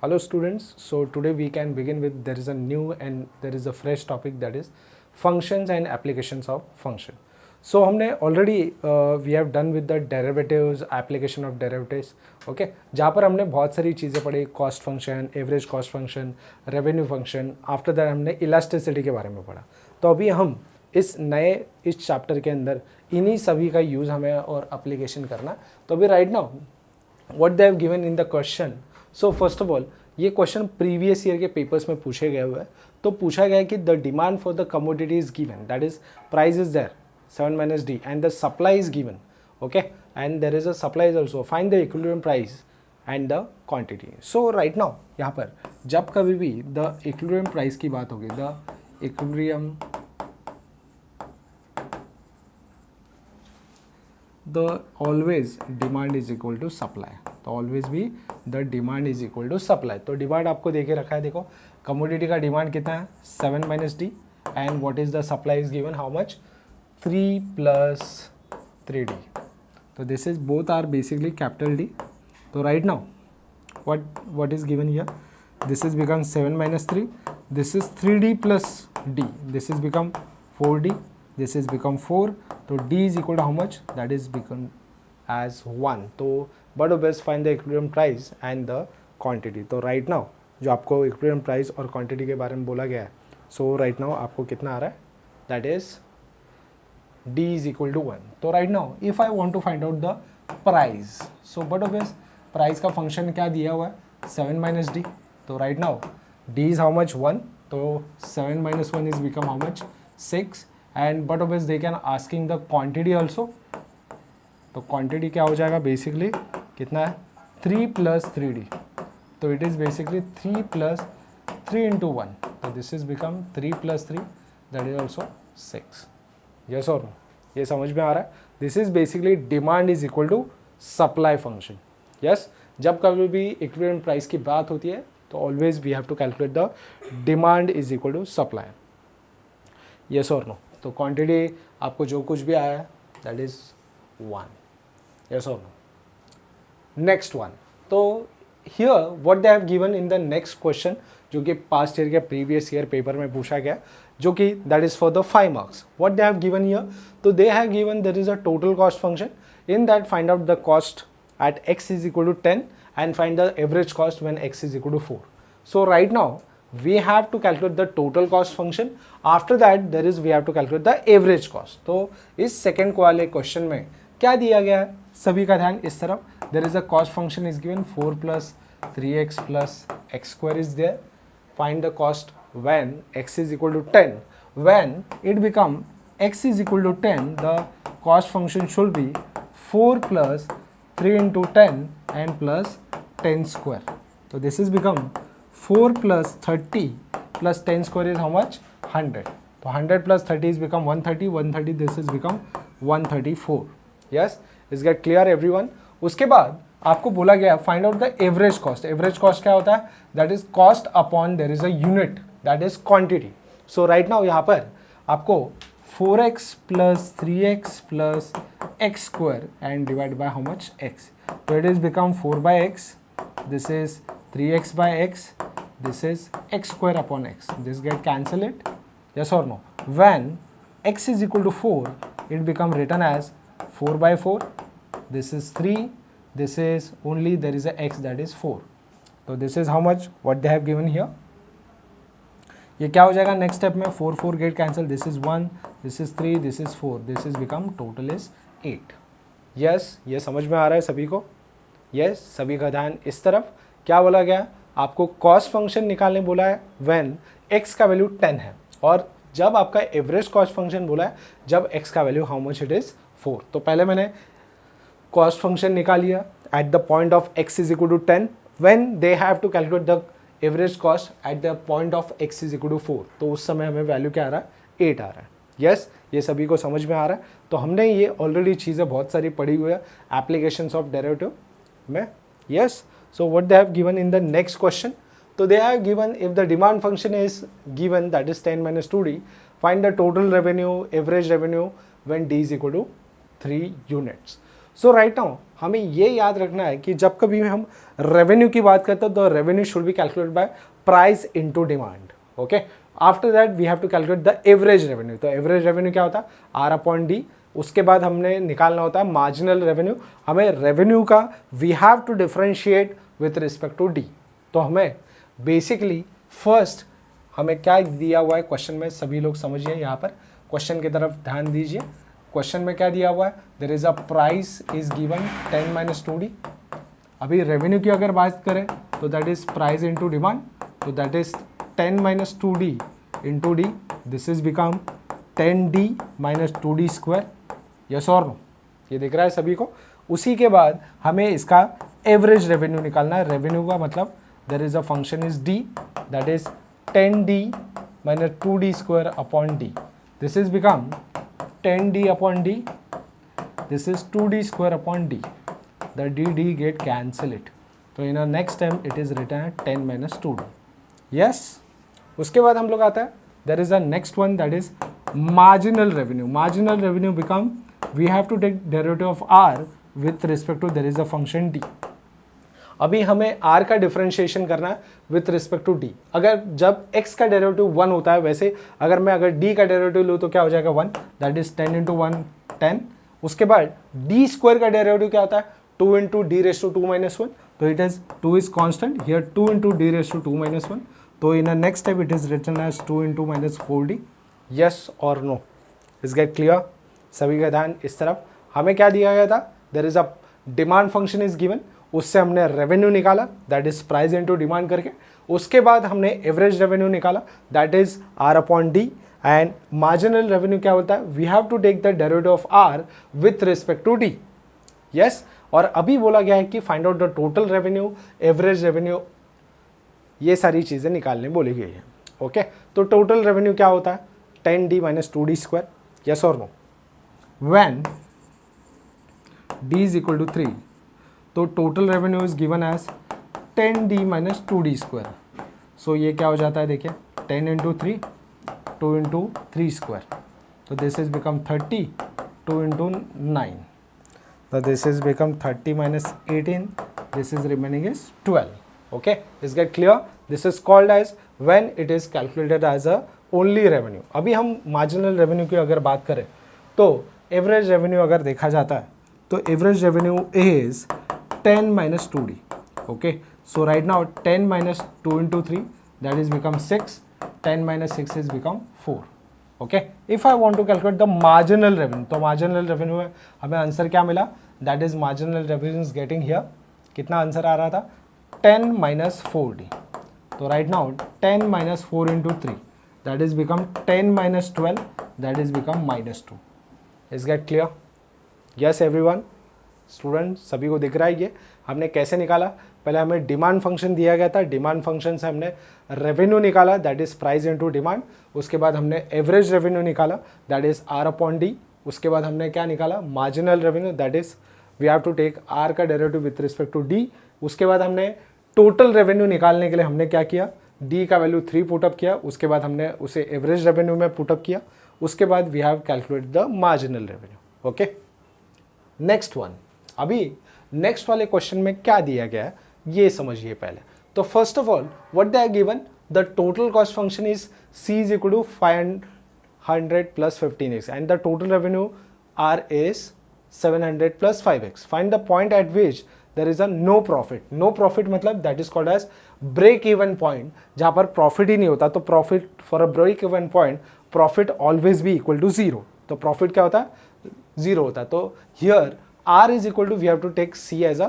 Hello students, so today we can begin with there is a new and there is a fresh topic that is functions and applications of function. So हमने already we have done with the derivatives, application of derivatives, okay, जहाँ पर हमने बहुत सारी चीज़ें पढ़ी, cost function, average cost function, revenue function, after that हमने elasticity के बारे में पढ़ा. तो अभी हम इस चैप्टर के अंदर इन्हीं सभी का यूज़ हमें और एप्लीकेशन करना. तो अभी right now what they have given in the question. So first of all ये क्वेश्चन प्रीवियस ईयर के पेपर्स में पूछे गए हुए हैं. तो पूछा गया है कि the demand for the commodity is given, that is price is there 7 - d and the supply is given, okay, and there is a supply is also, find the equilibrium price and the quantity. So right now यहाँ पर जब कभी भी the equilibrium price की बात होगी, the equilibrium the always demand is equal to supply. तो always भी the demand is equal to supply. तो डिमांड आपको देके रखा है, देखो कमोडिटी का डिमांड कितना है 7 - d and what is the supply is given how much 3 + 3d. तो this is both are basically capital D. तो right now what is given here, this is become 7 - 3, this is 3d plus d, this is become 4d, this is become 4. तो d is equal to how much, that is become as 1. तो but best find the equilibrium price and the quantity. तो right now जो आपको equilibrium price और quantity के बारे में बोला गया है, सो राइट नाउ आपको कितना आ रहा है, that is d is equal to 1. तो right now if I want to find out the price, so but best price का फंक्शन क्या दिया हुआ है 7 - d. तो right now d is how much 1, तो 7 - 1 is become how much 6. And but obvious they can asking the quantity also. तो quantity क्या हो जाएगा बेसिकली, कितना है 3 + 3d. तो इट इज़ बेसिकली 3 + 3 × 1. तो this is become 3 + 3, that is also 6. Yes और नो, ये समझ में आ रहा है. This is basically demand is equal to supply function. Yes, जब कभी भी इक्विलिब्रियम प्राइस की बात होती है तो always we have to calculate the demand is equal to supply. Yes और नो. तो क्वांटिटी आपको जो कुछ भी आया है दैट इज 1. यस और नो. Next one. तो here what they have given in the next question, जो कि पास्ट ईयर के प्रीवियस ईयर पेपर में पूछा गया, जो कि that is for the 5 marks. What they have given here, तो they have given there is a total cost function. In that find out the cost at x is equal to 10 and find the average cost when x is equal to 4. So right now we have to calculate the total cost function. After that there is we have to calculate the average cost. तो इस second वाले question में क्या दिया गया है, सभी का ध्यान इस तरफ. there is a cost function is given 4 + 3x + x² is there. Find the cost when x is equal to 10. When it become x is equal to 10, the cost function should be 4 + 3 × 10 and plus 10². So this is become 4 + 30 plus 10² is how much 100. So 100 plus 30 is become 130, 130 this is become 134. Yes, is get clear everyone. उसके बाद आपको बोला गया find out the average cost. Average cost क्या होता है, that is cost upon their is a unit, that is quantity. So right now यहाँ पर आपको 4x + 3x + x² and divided by how much x. So it is become 4/x, this is 3x/x, this is x² upon x. This get cancel it, yes or no. When x is equal to 4, it become written as 4/4. This is 3, this is only there is a x, that is 4. So this is how much what they have given here. ये क्या हो जाएगा next step में, 4 4 get cancel, this is 1, this is 3, this is 4, this is become total is 8. Yes, ये समझ में आ रहा है सभी को. यस, सभी का ध्यान इस तरफ. क्या बोला गया, आपको कॉस्ट फंक्शन निकालने बोला है व्हेन x का वैल्यू 10 है, और जब आपका एवरेज कॉस्ट फंक्शन बोला है जब x का value how much it is 4. तो पहले मैंने कॉस्ट फंक्शन निकाल लिया at the point of x is equal to 10 when they have to calculate the average cost at the point of x is equal to 4. तो उस समय हमें value क्या आ रहा है 8 आ रहा है. यस, ये सभी को समझ में आ रहा है. तो हमने ये ऑलरेडी चीज़ें बहुत सारी पढ़ी हुई है एप्लीकेशंस ऑफ डेरिवेटिव में. Yes, so what they have given in the next question, तो they have given if the demand function is given that is 10 - 2d, find the total revenue, average revenue when d is equal to 3 units. So right now हमें ये याद रखना है कि जब कभी हम रेवेन्यू की बात करते हैं तो revenue should be calculate by price into demand. Okay, after that we have to calculate the average revenue. तो एवरेज रेवेन्यू क्या होता है? R upon D. उसके बाद हमने निकालना होता है मार्जिनल रेवेन्यू. हमें रेवेन्यू का we have to differentiate with respect to D. तो हमें बेसिकली फर्स्ट हमें क्या दिया हुआ है क्वेश्चन में, सभी लोग समझिए, यहाँ पर क्वेश्चन की तरफ ध्यान दीजिए. क्वेश्चन में क्या दिया हुआ है? There is a price is given 10 minus 2D. अभी रेवेन्यू की अगर बात करें तो that is price into demand. तो that is 10 minus 2D into D. This is become 10D minus 2D square. Yes और नो? ये दिख रहा है सभी को. उसी के बाद हमें इसका एवरेज रेवेन्यू निकालना है. रेवेन्यू का मतलब there is a function is D, that is 10D minus 2D square upon D. This is become 10D upon D. This is 2D square upon D. The D get cancel it. तो in our next term it is written at 10 minus 2D. Yes. उसके बाद हम लोग आता है there is a next one that is marginal revenue. Marginal revenue become we have to take derivative of R with respect to there is a function D. अभी हमें r का differentiation करना है विथ रिस्पेक्ट टू d. अगर जब x का derivative 1 होता है, वैसे अगर मैं अगर d का डेरिवेटिव लूँ तो क्या हो जाएगा 1, दैट इज 10 इंटू 1 10. उसके बाद d स्क्वायर का डेरिवेटिव क्या होता है? 2 into D raise to 2 minus 1. तो it is 2 is constant here 2 into D raise to 2 minus 1. तो in a next step it is written as 2 into minus 4D. Yes और no? Is get clear? सभी का ध्यान इस तरफ. हमें क्या दिया गया था? There is a demand function is given. उससे हमने रेवेन्यू निकाला, that is price into demand करके. उसके बाद हमने एवरेज रेवेन्यू निकाला, that is R upon D. And marginal revenue क्या होता है? We have to take the derivative of R with respect to D. Yes. और अभी बोला गया है कि find out the total revenue, average revenue, ये सारी चीजें निकालने बोली गई है. ओके, तो टोटल रेवेन्यू क्या होता है? 10D minus 2D square. Yes और no? When D is equal to 3, तो total revenue is given as 10D minus 2D square. So ये क्या हो जाता है? देखिए 10 इंटू 3, 2 इंटू 3 स्क्वायर. तो दिस इज बिकम 30, 2 इंटू 9. तो this is become 30 minus 18, this is remaining is 12. Okay, is get clear? This is called as when it is calculated as a only revenue. अभी हम marginal revenue की अगर बात करें तो average revenue अगर देखा जाता है तो average revenue is 10 minus 2D. Okay, so right now 10 minus 2 into 3, that is become 6. 10 minus 6 is become 4. Okay, if I want to calculate the marginal revenue, तो marginal revenue में हमें आंसर क्या मिला? That is marginal revenue is getting here. कितना answer आ रहा था? 10 minus 4D. तो right now 10 minus 4 into 3, that is become 10 minus 12, that is become minus 2. Is get clear? Yes everyone? Student सभी को दिख रहा है ये हमने कैसे निकाला? पहले हमें डिमांड फंक्शन दिया गया था, डिमांड फंक्शन से हमने रेवेन्यू निकाला, that is price into demand. उसके बाद हमने एवरेज रेवेन्यू निकाला, that is R upon D. उसके बाद हमने क्या निकाला? Marginal revenue, that is we have to take R का derivative with respect to D. उसके बाद हमने टोटल रेवेन्यू निकालने के लिए हमने क्या किया? डी का वैल्यू 3 पुटअप किया. उसके बाद हमने उसे एवरेज रेवेन्यू में पुटअप किया. उसके बाद we have calculate the marginal revenue. Okay, next one. अभी नेक्स्ट वाले क्वेश्चन में क्या दिया गया है ये समझिए पहले. तो first of all what they are given? The total cost function is C is equal to 500 plus 15x and the total revenue R is 700 plus 5x. Find the point at which there is a no profit. No profit मतलब that is called as break even point, जहां पर profit ही नहीं होता. तो profit for a break even point profit always be equal to 0. तो profit क्या होता है? 0 होता है. तो here R is equal to, we have to take C as a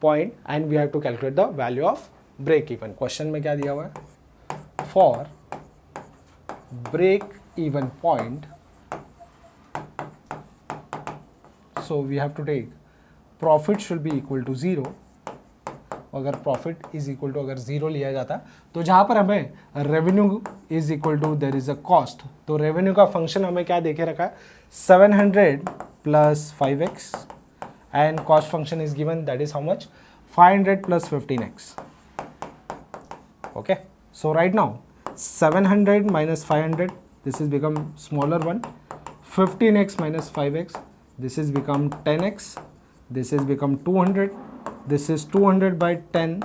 point and we have to calculate the value of break even. Question में क्या दिया हुआ है? For break even point, so we have to take profit should be equal to 0. अगर profit is equal to अगर 0 लिया जाता है तो जहाँ पर हमें revenue is equal to there is a cost. तो रेवेन्यू का फंक्शन हमें क्या देखे रखा है? 700 plus 5x and cost function is given, that is how much? 500 plus 15x. Okay, so right now 700 minus 500, this is become smaller one. 15x minus 5x, this is become 10x. this is become 200, this is 200 by 10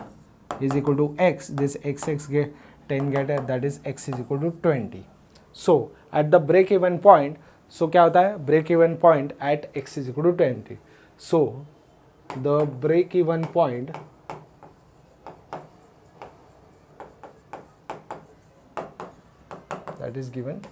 is equal to x, this x get 10 get that is x is equal to 20. So at the break even point, so क्या होता है break even point at x is equal to 20. So the break even point that is given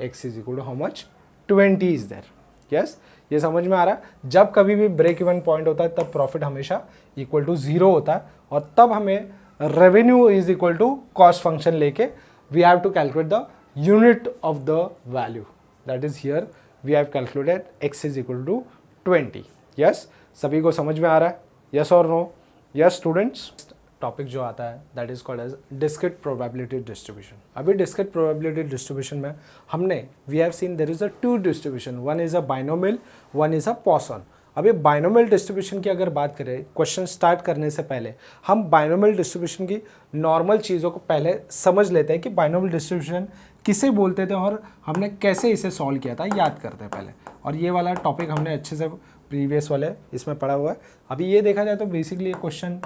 x is equal to how much 20 is there. Yes, ये समझ में आ रहा है. जब कभी भी ब्रेक इवन पॉइंट होता है तब प्रॉफिट हमेशा इक्वल टू 0 होता है और तब हमें revenue is equal to cost function लेके we have to calculate the unit of the value. That is here we have calculated x is equal to 20. Yes, सभी को समझ में आ रहा है? यस और नो? Yes students. टॉपिक जो आता है that is called as discrete probability distribution. अभी डिस्क्रीट प्रोबेबिलिटी डिस्ट्रीब्यूशन में हमने we have seen there is a two distribution, one is a binomial, one is a Poisson. अभी binomial distribution की अगर बात करें, क्वेश्चन स्टार्ट करने से पहले हम बाइनोमियल डिस्ट्रीब्यूशन की नॉर्मल चीज़ों को पहले समझ लेते हैं कि बाइनोमियल डिस्ट्रीब्यूशन किसे बोलते थे और हमने कैसे इसे सॉल्व किया था, याद करते हैं पहले. और ये वाला टॉपिक हमने अच्छे से प्रीवियस वाले इसमें पढ़ा हुआ है. अभी ये देखा जाए तो बेसिकली ये क्वेश्चन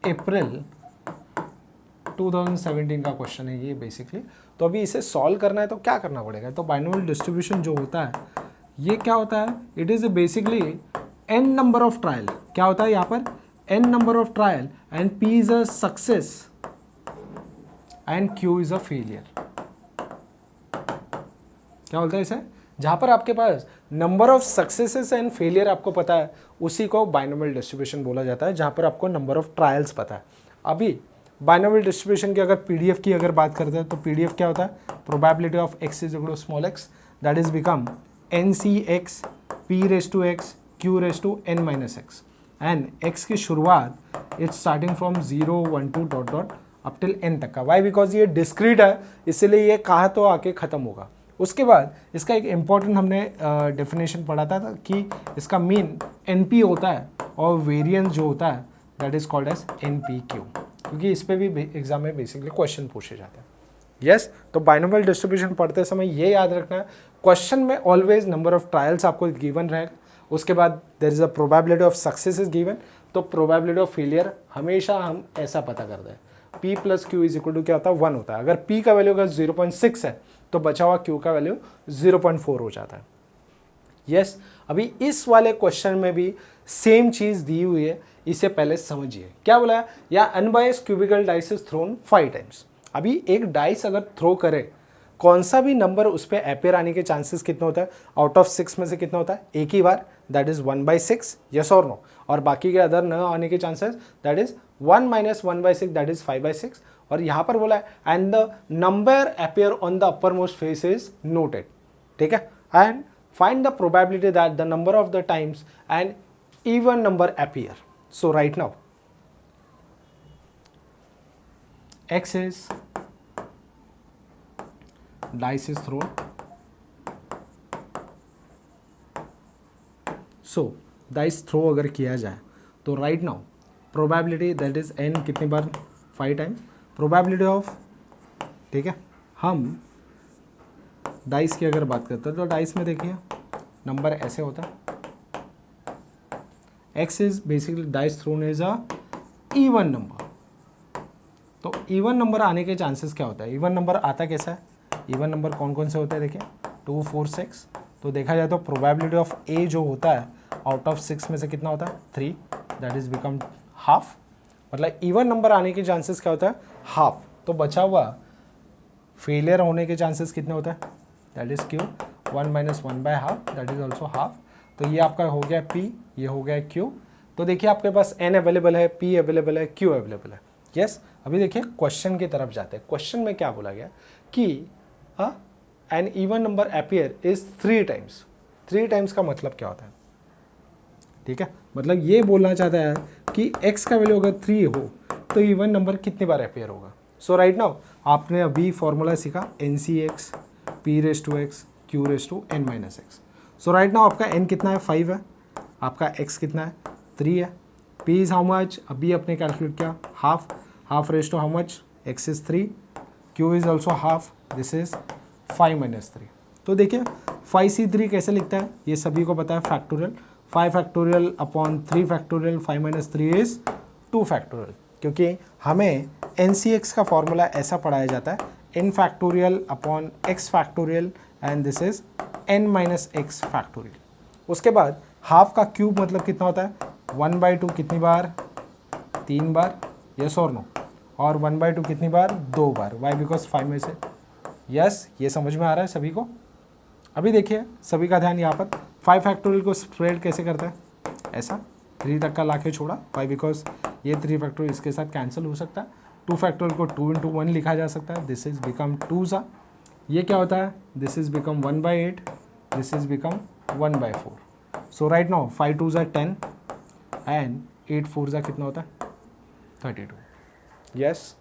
अप्रैल 2017 का क्वेश्चन है ये बेसिकली. तो अभी इसे सॉल्व करना है तो क्या करना पड़ेगा? तो बाइनोमियल डिस्ट्रीब्यूशन जो होता है ये क्या होता है? It is basically n number of trial. क्या होता है यहाँ पर? n number of trial and p is a success and q is a failure. क्या बोलता है इसे? जहाँ पर आपके पास number of successes and failure आपको पता है उसी को बाइनोमियल डिस्ट्रीब्यूशन बोला जाता है, जहाँ पर आपको नंबर ऑफ ट्रायल्स पता है. अभी बाइनोमियल डिस्ट्रीब्यूशन की अगर पीडीएफ की अगर बात करते हैं तो पीडीएफ क्या होता है? Probability of x is equal to small x that is become NCX p raise to x q raise to n minus x and x की शुरुआत it's starting from 0 1 2 dot dot up till n तक का. Y? Because ये discrete है इसलिए ये कहाँ तो आके ख़त्म होगा. उसके बाद इसका एक इम्पॉर्टेंट हमने डेफिनेशन पढ़ा था कि इसका मीन NP होता है और वेरिएंस जो होता है that is called as NPQ, क्योंकि इस पर भी एग्जाम में बेसिकली क्वेश्चन पूछे जाते हैं. यस, तो बाइनोमियल डिस्ट्रीब्यूशन पढ़ते समय ये याद रखना है क्वेश्चन में ऑलवेज नंबर ऑफ ट्रायल्स आपको गिवन रहेगा. उसके बाद there is a probability of success is given, तो प्रोबेबिलिटी ऑफ फेलियर हमेशा हम ऐसा पता करते हैं p plus q is equal to क्या होता है? 1 होता है. अगर p का वैल्यू अगर 0.6 है तो बचा हुआ q का वैल्यू 0.4 हो जाता है. यस, अभी इस वाले क्वेश्चन में भी सेम चीज़ दी हुई है, इसे पहले समझिए. क्या बोला है? या unbiased cubical dice is thrown 5 times. अभी एक डाइस अगर थ्रो करे, कौन सा भी नंबर उस पर अपेयर आने के चांसेस कितना होता है? आउट ऑफ 6 में से कितना होता है? एक ही बार, दैट इज 1/6. यस और नो? और बाकी के अदर न आने के chances that is 1 minus 1/6 that is 5/6. और यहाँ पर बोला है and the number appear on the upper most face is noted. ठीक है, and find the probability that the number of the times and even number appear. So right now x is dice is thrown. So dice throw अगर किया जाए तो right now probability that is n कितनी बार? 5 times. probability of, ठीक है, हम dice की अगर बात करते हैं तो डाइस में देखिए नंबर ऐसे होता है. x is basically dice thrown is a even number. तो even नंबर आने के चांसेस क्या होता है? even नंबर आता कैसा है? even नंबर कौन कौन से होते हैं देखिए 2 4 6. तो देखा जाए तो प्रोबेबिलिटी ऑफ a जो होता है आउट ऑफ 6 में से कितना होता है? 3 दैट इज बिकम हाफ. मतलब even नंबर आने के चांसेस क्या होता है? हाफ. तो बचा हुआ फेलियर होने के चांसेस कितने होता है? That is q 1 minus 1/2 that is also half. तो ये आपका हो गया p, ये हो गया q. तो देखिए आपके पास n अवेलेबल है, p अवेलेबल है, q अवेलेबल है. यस, अभी देखिए क्वेश्चन की तरफ जाते हैं. क्वेश्चन में क्या बोला गया कि an even number appear is 3 times. 3 times का मतलब क्या होता है? ठीक है, मतलब ये बोलना चाहता है कि x का वैल्यू अगर 3 हो तो इवन नंबर कितनी बार अपीयर होगा. सो राइट नाउ आपने अभी फॉर्मूला सीखा NCX p raise to x q raise to n minus x. So right now आपका n कितना है? 5 है. आपका x कितना है? 3 है. p is how much? अभी अपने कैलकुलेट किया half. Half raise to how much? x is 3, q is also half, this is 5 minus 3. तो देखिए 5c3 कैसे लिखता है? ये सभी को पता है factorial. 5 factorial upon 3 factorial, 5 minus 3 is 2 factorial, क्योंकि हमें NCX का फॉर्मूला ऐसा पढ़ाया जाता है n factorial upon x factorial and this is n minus x factorial. उसके बाद हाफ का क्यूब मतलब कितना होता है 1/2 कितनी बार, 3 बार, यस और नो, और 1/2 कितनी बार, 2 बार, वाई बिकॉज 5 में से, यस ये समझ में आ रहा है सभी को। अभी देखिए सभी का ध्यान यहाँ पर 5 फैक्टोरियल को स्प्रेड कैसे करता है, ऐसा 3 तक का लाके छोड़ा, वाई बिकॉज ये 3 फैक्टोरियल इसके साथ कैंसिल हो सकता है, 2 फैक्टोरियल को 2 into 1 लिखा जा सकता है, दिस इज बिकम 2 सा, ये क्या होता है, this is become 1/8, this is become 1/4। So right now 5 2 ज़ा 10 एंड 8 4 ज़ा कितना होता है 32। यस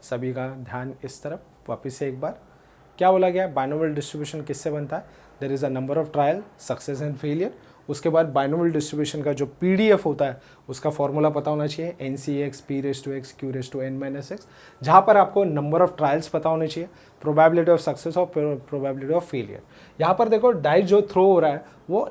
सभी का ध्यान इस तरफ, वापस से एक बार क्या बोला गया, बाइनोमियल डिस्ट्रीब्यूशन किससे बनता है, there is a number of trial, success and failure. उसके बाद बाइनोमियल डिस्ट्रीब्यूशन का जो PDF होता है उसका फॉर्मूला पता होना चाहिए, NCX P⁻x Q⁻n−x, जहाँ पर आपको नंबर ऑफ ट्रायल्स पता होने चाहिए, प्रोबेबिलिटी ऑफ सक्सेस और प्रोबेबिलिटी ऑफ फेलियर। यहाँ पर देखो डाइस जो थ्रो हो रहा है वो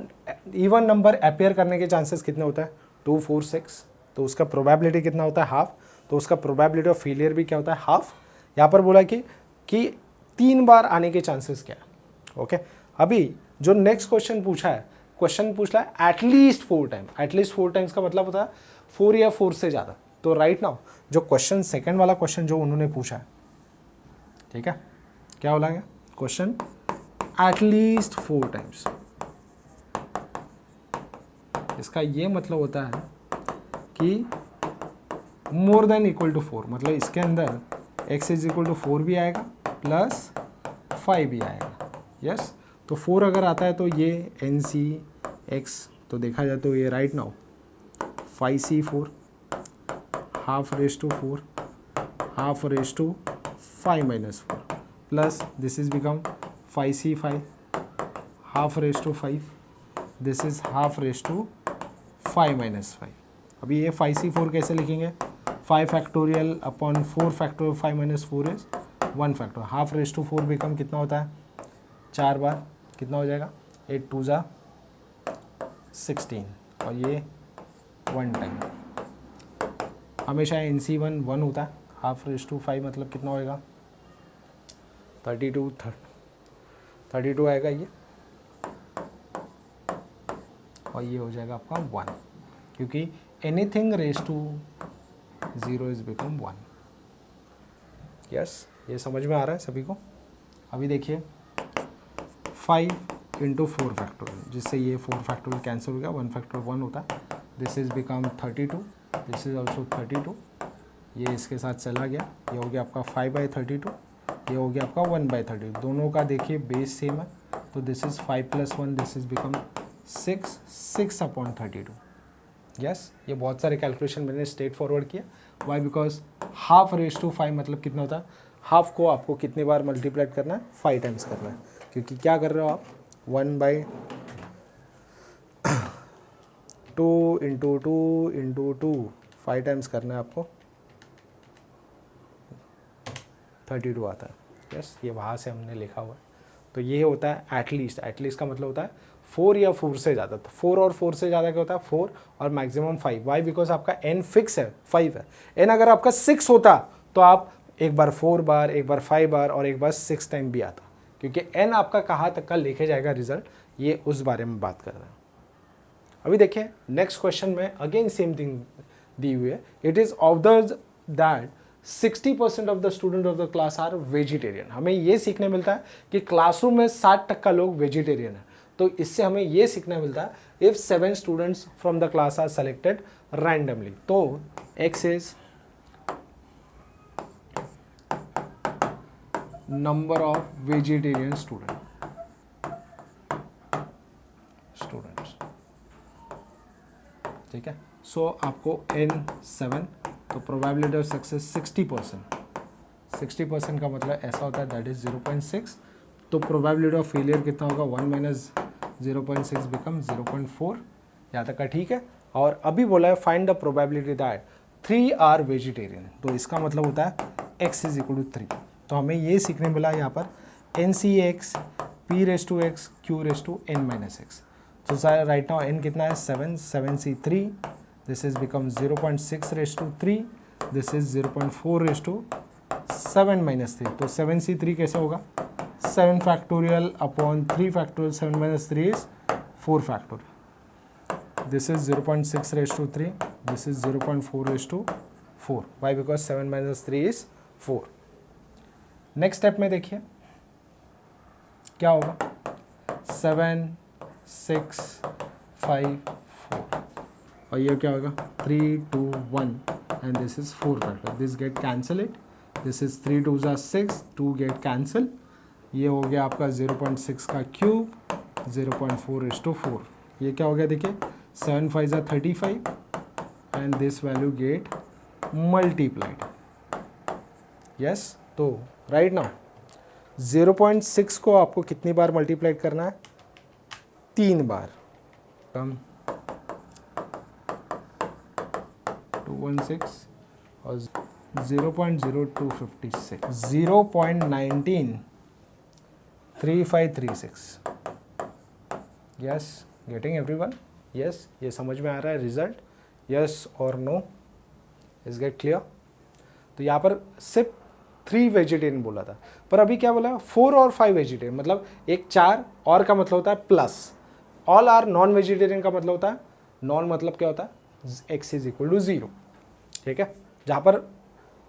इवन नंबर अपेयर करने के चांसेस कितने होता है 2 4 6, तो उसका प्रोबेबिलिटी कितना होता है हाफ, तो उसका प्रोबेबिलिटी ऑफ फेलियर भी क्या होता है हाफ। यहाँ पर बोला कि 3 बार आने के चांसेस क्या है। ओके अभी जो नेक्स्ट क्वेश्चन पूछा है, क्वेश्चन पूछ रहा है एटलीस्ट 4 टाइम, एटलीस्ट 4 टाइम्स का मतलब होता है 4 या 4 से ज़्यादा। तो राइट नाउ जो क्वेश्चन सेकंड वाला क्वेश्चन जो उन्होंने पूछा है, ठीक है, क्या बोला गया क्वेश्चन एटलीस्ट 4 टाइम्स, इसका ये मतलब होता है कि मोर देन इक्वल टू 4, मतलब इसके अंदर x इज इक्वल टू 4 भी आएगा प्लस 5 भी आएगा। यस तो 4 अगर आता है तो ये NCX, तो देखा जाए तो ये right now 5C4 half raise to 4 half raise to 5-4 plus this is become 5C5 half raise to 5, this is half raise to 5-5। अभी ये 5C4 कैसे लिखेंगे, 5 factorial upon 4 factorial, 5-4 is 1 factorial, half raise to 4 become कितना होता है 4 बार, कितना हो जाएगा 8 2 ज़ा 16 और ये 1 टाइम। हमेशा NC1 1 होता है, हाफ रेज टू 5 मतलब कितना होएगा 32 आएगा ये, और ये हो जाएगा आपका 1, क्योंकि anything raise to 0 is become 1। Yes ये समझ में आ रहा है सभी को। अभी देखिए 5 into 4 फैक्टोरियल, जिससे ये 4 फैक्टोरियल कैंसिल हो गया, 1 फैक्टोरियल 1 होता है, this is become 32, this is also 32, ये इसके साथ चला गया, ये हो गया आपका 5/32, ये हो गया आपका 1/32, दोनों का देखिए बेस सेम है, तो this is 5 + 1, this is become 6/32। Yes ये बहुत सारे कैलकुलेशन मैंने स्ट्रेट फॉरवर्ड किया, why because half raise to 5 मतलब कितना होता है, हाफ को आपको कितनी बार मल्टीप्लाई करना है 5 टाइम्स करना है, क्योंकि क्या कर रहे हो आप 1/2 × 2 × 2 5 टाइम्स करना है आपको, 32 आता है। यस ये वहाँ से हमने लिखा हुआ है, तो ये होता है एटलीस्ट, एटलीस्ट का मतलब होता है 4 या 4 से ज़्यादा, तो 4 और 4 से ज़्यादा क्या होता है 4 और मैक्सिमम 5, वाई बिकॉज आपका n फिक्स है 5 है, n अगर आपका 6 होता तो आप एक बार 4 बार, एक बार 5 बार और एक बार 6 टाइम भी आता, क्योंकि n आपका कहाँ तक का लेके जाएगा रिजल्ट, ये उस बारे में बात कर रहे हैं। अभी देखिए नेक्स्ट क्वेश्चन में अगेन सेम थिंग दी हुई है, it is observed that 60% of the student of the class are vegetarian. हमें ये सीखने मिलता है कि क्लासरूम में 60% लोग वेजिटेरियन है, तो इससे हमें ये सीखने मिलता है if 7 students from the class are selected randomly, तो x is number of vegetarian students, ठीक है। सो आपको n7, तो प्रोबेबिलिटी ऑफ सक्सेस 60%, 60% का मतलब ऐसा होता है दैट इज 0.6, तो प्रोबेबिलिटी ऑफ फेलियर कितना होगा 1 - 0.6 बिकम 0.4, यहाँ तक का ठीक है। और अभी बोला है find the probability that 3 are vegetarian, तो इसका मतलब होता है x इज इक्वल टू 3, तो हमें ये सीखने मिला यहाँ पर NCX P⁻x Q⁻n−x, तो राइट नाउ n कितना है 7, 7c3, this is become 0.6 raise to 3, this is 0.4 raise to 7 minus 3. तो 7c3 कैसे होगा 7 factorial upon 3 factorial, 7 minus 3 is 4 factorial. This is 0.6 raised to 3. This is 0.4 raised to 4. Why? Because 7 minus 3 is 4. Next step में देखिए क्या होगा 7, 6, 5, 4 और ये क्या होगा 3, 2, 1 and this is 4 factor. This get cancel it. This is 3 2s are 6, 2 get cancel. ये हो गया आपका 0.6 का क्यूब 0.4 is to 4. ये क्या हो गया देखिए 7 5s are 35 and this value get multiplied. Yes, तो राइट नाउ 0.6 को आपको कितनी बार मल्टीप्लाई करना है 3 बार. कम 216 और 0.0256 0.193536. Yes, getting everyone? यस, ये समझ में आ रहा है रिजल्ट? यस और नो? Is get clear? तो यहाँ पर सिर्फ 3 वेजिटेरियन बोला था, पर अभी क्या बोला 4 और 5 वेजिटेरियन, मतलब एक 4 और का मतलब होता है plus. All are non vegetarian का मतलब होता है नॉन, मतलब क्या होता है x इज इक्वल टू 0. ठीक है, जहाँ पर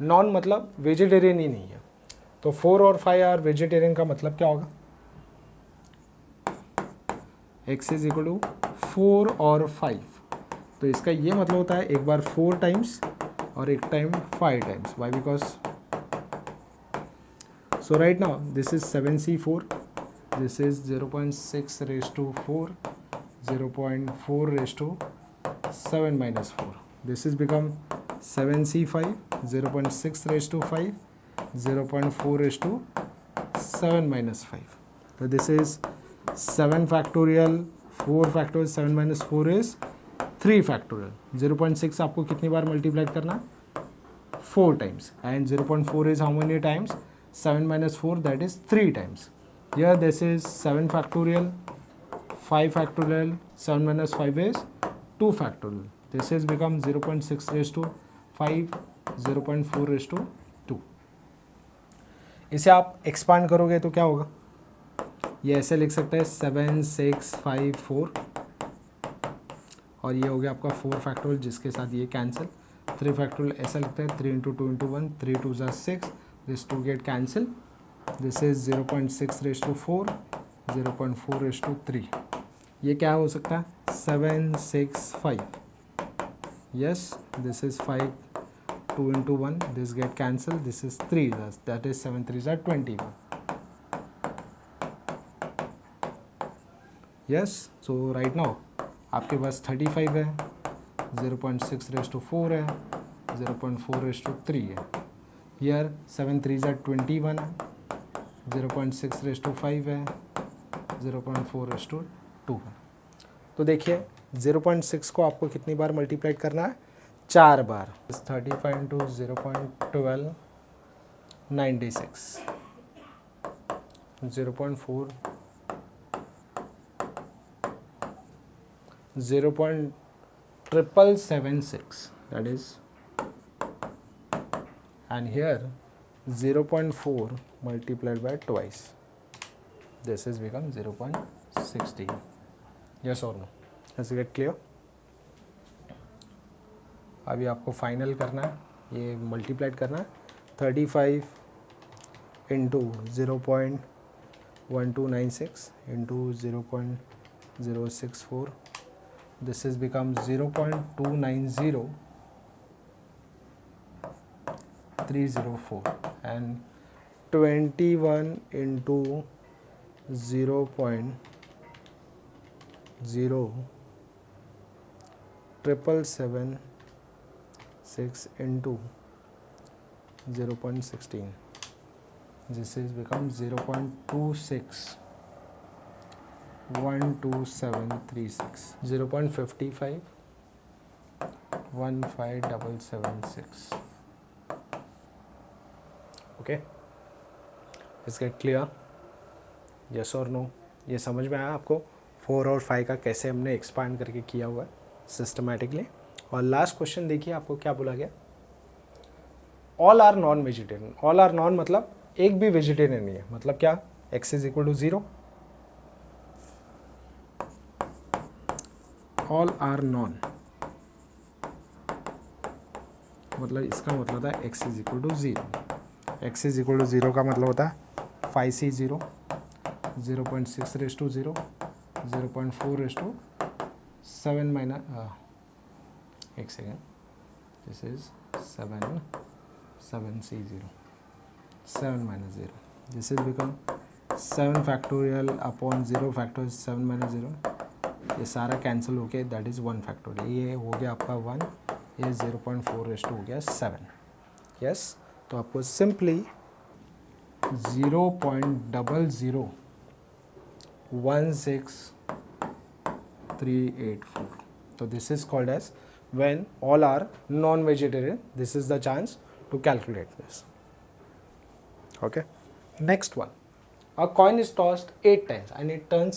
नॉन मतलब वेजिटेरियन ही नहीं है. तो 4 और 5 आर वेजिटेरियन का मतलब क्या होगा x इज इक्वल टू 4 और 5. तो इसका ये मतलब होता है एक बार 4 टाइम्स और एक time 5 times. Why? Because so right now this is 7c4, this is 0.6 raised to 4, 0.4 raised to 7 minus 4. This is become 7c5, 0.6 raised to 5, 0.4 raised to 7 minus 5. So this is 7 factorial, 4 factorial, 7 minus 4 is 3 factorial. 0.6 आपको कितनी बार multiply करना 4 times, and 0.4 is how many times 7 minus 4, that is 3 times. Here this is 7 factorial, 5 factorial, 7 minus 5 is 2 factorial. This is become 0.6 raised to 5, 0.4 raised to 2. इसे आप expand करोगे तो क्या होगा, ये ऐसे लिख सकते हैं 7, 6, 5, 4 और ये हो गया आपका 4 फैक्टोरियल जिसके साथ ये कैंसिल. 3 फैक्टोरियल ऐसा लिखते हैं 3 into 2 into 1, 3 2s are 6, this 2 get cancel. This is 0.6 raised to 4, 0.4 raised to 3. ये क्या हो सकता है 7, 6, 5. Yes, this is 5, 2 into 1, this get cancel. This is 3, that is 7 3s are 21. Yes, so right now आपके पास 35 है, 0.6 raised to 4 है, 0.4 raised to 3 है. Here 7 3s are 21 है, 0.6 raised to 5 है, 0.4 raised to 2 है. तो देखिए 0.6 को आपको कितनी बार मल्टीप्लाई करना है 4 बार. 35 into 0.12, 96, 0.4, 0.776, that is, and here 0.4 multiplied by twice, this is become 0.16. yes or no? Does it get clear? अभी आपको फाइनल करना है, ये मल्टीप्लाइड करना है 35 into 0.1296 into 0.064, this is become 0.290304 and 21 into 0.0776 into 0.16, this is become 0.261276, 0.55 15776. Okay, is get clear? Yes और no? ये समझ में आया आपको? 4 और 5 का कैसे हमने एक्सपांड करके किया हुआ है सिस्टमेटिकली। और लास्ट क्वेश्चन देखिए आपको क्या बोला गया, all are non vegetarian. All are non मतलब एक भी वेजिटेरियन नहीं है, मतलब क्या, x is equal to 0, all are non मतलब इसका मतलब होता है x is equal to 0। x is equal to 0 का मतलब होता है 5c 0, 0.6 raise to 0, 0.4 raise to 7 minus, एक second, this is 7c 0, 7 minus 0, this is become 7 factorial upon 0 factorial 7 minus 0, ये सारा कैंसिल हो गया, दैट इज़ 1 फैक्टोरियल, ये हो गया आपका 1, ये 0.4 रेस टू हो गया 7, यस। तो आपको सिंपली 0.001638 तो this is called as when all are non-vegetarian, this is the chance to calculate this. Okay, next one, a coin is tossed 8 times and it turns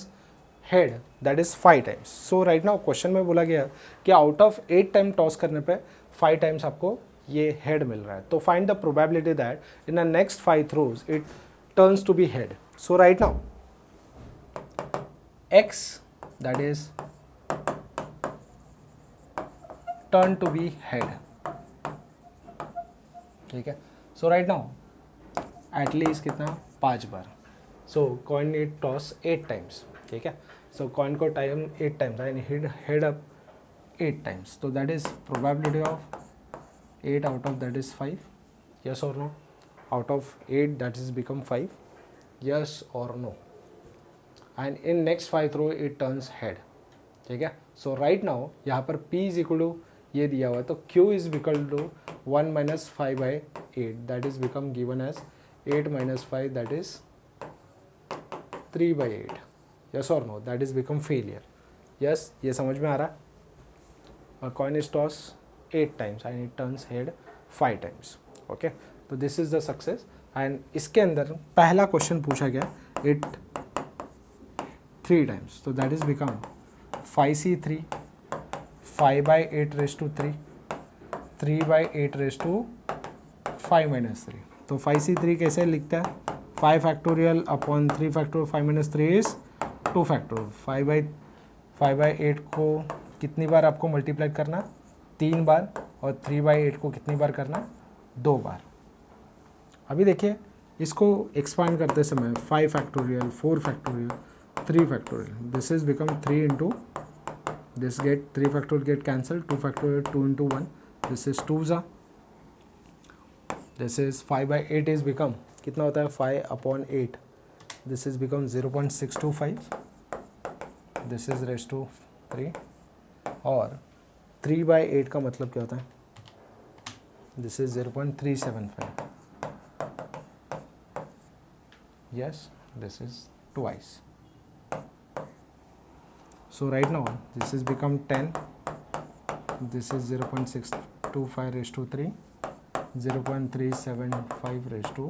head, that is 5 times. So right now question में बोला गया कि out of 8 time toss करने पे 5 times आपको ये head मिल रहा है, तो find the probability that in the next 5 throws it turns to be head. So right now x, that is turn to be head, ठीक है. सो राइट नाउ एटलीस्ट कितना 5 बार. So coin need toss 8 times, ठीक है. So coin को time 8 times and head up 8 times, तो that is probability of 8 out of that is 5, yes or no? Out of 8 that is become 5, yes or no? And in next 5 throw it turns head, ठीक है. सो right now यहाँ पर p is equal to ये दिया हुआ है, तो q is equal to 1 minus 5 by 8, that is become given as 8 minus 5, that is 3 by 8, yes or no? That is become failure. yes, ये समझ में आ रहा. A coin is tossed 8 times and it turns head 5 times. Okay, तो this is the success. and इसके अंदर पहला question पूछा गया it 3 times, तो that is become 5c3, 5 by 8 raised to 3, 3 by 8 raised to 5 minus 3. तो 5c3 कैसे लिखता है, 5 factorial upon 3 factorial 5 minus 3 is 2 factorial. 5 by 8 को कितनी बार आपको मल्टीप्लाई करना, 3 बार, और 3 by 8 को कितनी बार करना, 2 बार. अभी देखिए इसको एक्सपांड करते समय 5 factorial, 4 factorial, 3 factorial, this is become 3 into this get 3 factorial get cancel, 2 factorial 2 into 1, this is 2 ज़ा, this is 5 by 8 is become कितना होता है 5 upon 8, this is become 0.625, this is raise to 3, और 3 by 8 का मतलब क्या होता है, this is 0.375, yes, this is twice. So right now this is become 10, this is 0.625 raised to 3, 0.375 raised to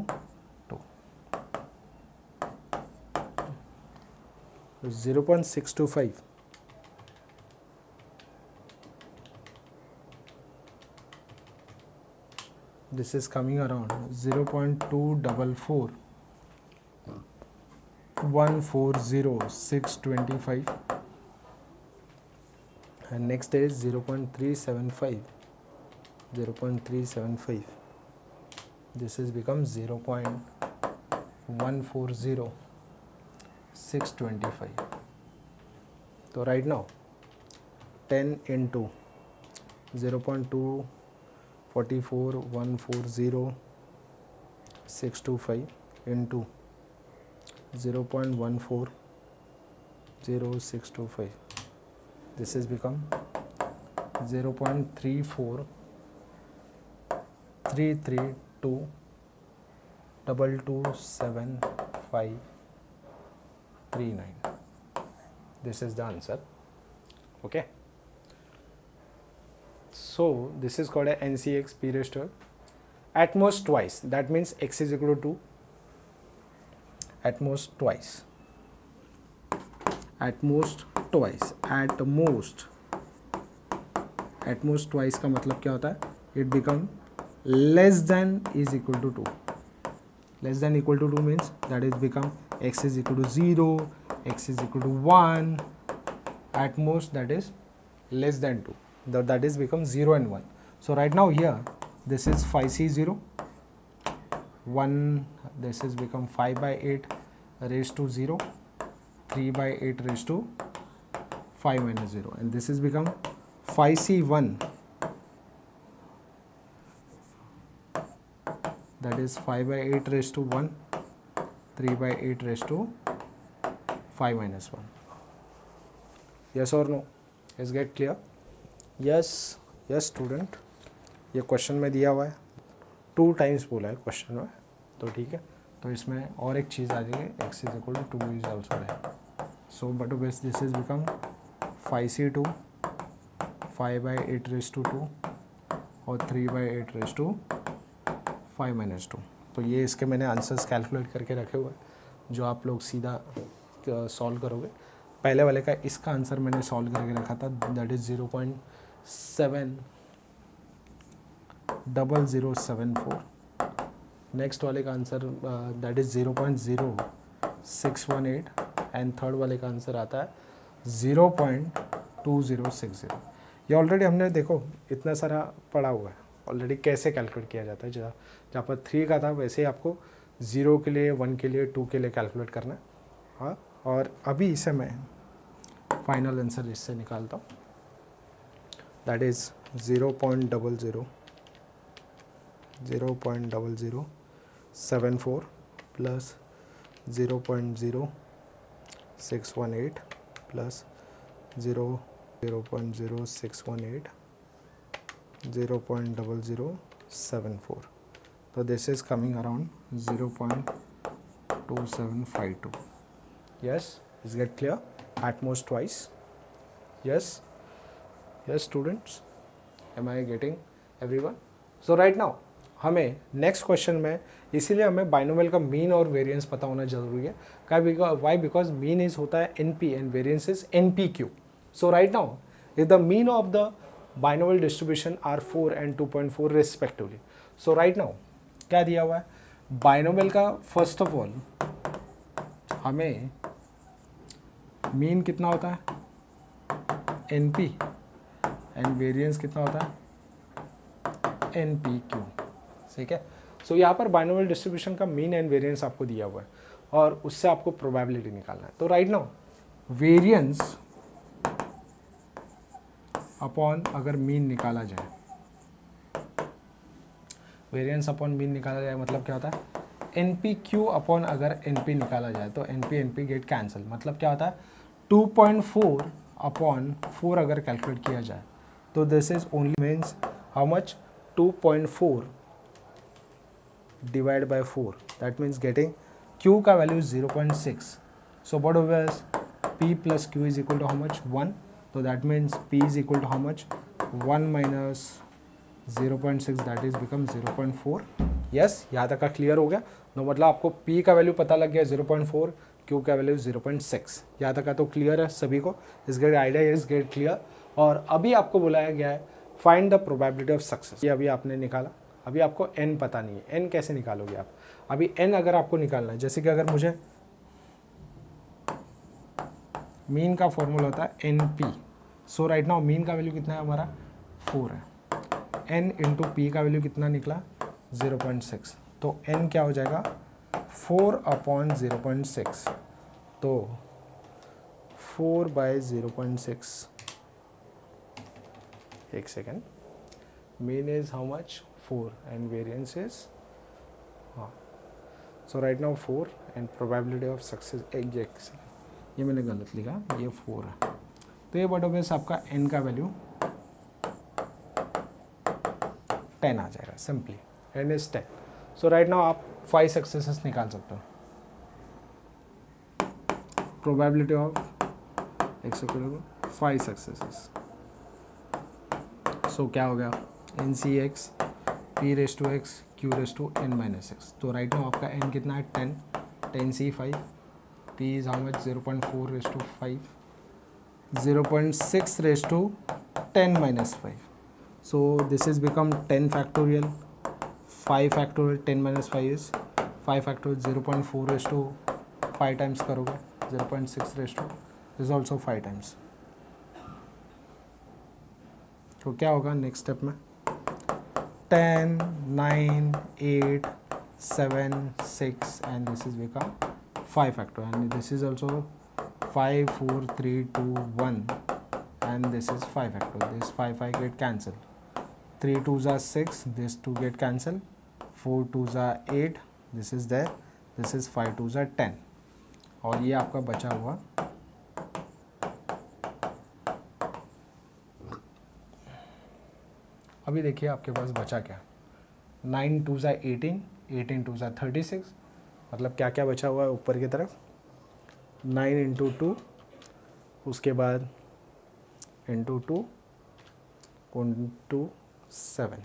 2. 0.625 this is coming around 0.244 140,625, and next is 0.375, 0.375, this is become 0.140,625. so right now 10 into 0.244 140,625 into 0.140,625, this is become 0.3433227539. this is the answer. Okay, so this is called a NCX p raised to at most twice, that means x is equal to 2 at most twice. At most twice, at most twice का मतलब क्या होता है, it become less than is equal to 2, less than equal to 2 means that is become x is equal to 0, x is equal to 1, at most that is less than 2, that is become 0 and 1. So right now here this is 5c0, 1, this is become 5 by 8 raised to 0, 3 by 8 raised to 5 minus 0, and this is become 5c1, that is 5 by 8 raised to 1, 3 by 8 raised to 5 minus 1. Yes or no? Is get clear? Yes, yes student. ये question में दिया हुआ है, 2 times बोला है question में, तो ठीक है, तो इसमें और एक चीज़ आ जाएगी, x is equal to 2 is also है, so but base this is become 5c2, 5 by 8 raised to 2 और 3 by 8 raised to 5 minus 2. तो ये इसके मैंने आंसर्स कैलकुलेट करके रखे हुए हैं जो आप लोग सीधा सॉल्व करोगे. पहले वाले का इसका आंसर मैंने सॉल्व करके रखा था, दैट इज़ 0.70074. नेक्स्ट वाले का answer that is 0.0618 and third वाले का आंसर आता है 0.2060. ये ऑलरेडी हमने देखो इतना सारा पढ़ा हुआ है ऑलरेडी, कैसे कैलकुलेट किया जाता है. जहाँ पर 3 का था वैसे ही आपको 0 के लिए, 1 के लिए, 2 के लिए कैलकुलेट करना है. हाँ, और अभी इसे मैं फाइनल आंसर इससे निकालता हूँ, that is 0.0074 plus 0.0618 plus 0.0618 0.0074. So this is coming around 0.2752. Yes, is get clear? At most twice. Yes, yes students, am I getting everyone? So right now हमें नेक्स्ट क्वेश्चन में, इसीलिए हमें बाइनोमियल का mean और variance पता होना जरूरी है. वाई? बिकॉज मीन इज होता है NP and variance is NPQ. So right now is the mean of the binomial distribution are 4 and 2.4 respectively. So right now क्या दिया हुआ है बाइनोमियल का, फर्स्ट ऑफ ऑल हमें मीन कितना होता है NP एंड वेरिएंस कितना होता है NPQ. ठीक है, सो यहाँ पर बाइनोमियल डिस्ट्रीब्यूशन का मीन एंड वेरिएंस आपको दिया हुआ है और उससे आपको प्रोबेबिलिटी निकालना है. तो राइट नाउ वेरिएंस अपॉन अगर मीन निकाला जाए, वेरिएंस अपॉन मीन निकाला जाए मतलब क्या होता है NPQ अपॉन अगर NP निकाला जाए तो NP गेट कैंसिल. मतलब क्या होता है 2.4 अपॉन 4 अगर कैलकुलेट किया जाए तो this is only means how much 2.4 divide by 4, that means getting Q का value 0.6. So what was P plus Q is equal to how much 1. तो that means P is equal to how much 1 minus 0.6, that is become 0.4. Yes, यहाँ तक का clear हो गया. No मतलब आपको P का वैल्यू पता लग गया 0.4, Q का वैल्यू 0.6. यहाँ तक का तो क्लियर है सभी को. इस get idea is get clear. और अभी आपको बुलाया गया है find the probability of success. ये अभी आपने निकाला, अभी आपको n पता नहीं है. n कैसे निकालोगे आप? अभी n अगर आपको निकालना है, जैसे कि अगर मुझे मीन का फॉर्मूला होता है NP. सो राइट नाउ मीन का वैल्यू कितना है हमारा 4 है. n इंटू P का वैल्यू कितना निकला 0.6. तो n क्या हो जाएगा 4 अपॉन 0.6. तो 4 बाय 0.6. एक second, mean is how much 4 and variance is, हाँ, so right now 4 and probability of success. ये मैंने गलत लिखा, ये 4 है. तो ये बटो बेस आपका n का वैल्यू 10 आ जाएगा simply. n is 10. So right now आप 5 सक्सेसेस निकाल सकते हो. Probability of 5 successes. सो क्या हो गया NCX P raise to X Q raise to N minus X. तो राइट नाउ आपका n कितना है 10, 10C5 p is how much 0.4 raised to 5, 0.6 raised to 10 minus 5. So this is become 10 factorial, 5 factorial, 10 minus 5 is 5 factorial, 0.4 raised to 5 times करोगे, 0.6 raised to is also 5 times. तो क्या होगा next step में 10, 9, 8, 7, 6 and this is become 5 factorial and this is also 5, 4, 3, 2, 1 and this is 5 factorial. This 5 get cancelled. 3 2s are 6, this 2 get cancelled. 4 2s are 8, this is there. This is 5 2s are 10 और ये आपका बचा हुआ अभी देखिए आपके पास बचा क्या 9 2s are 18, 18 2s are 36 मतलब क्या क्या बचा हुआ है ऊपर की तरफ 9 इंटू 2 उसके बाद इंटू 2 इंटू 7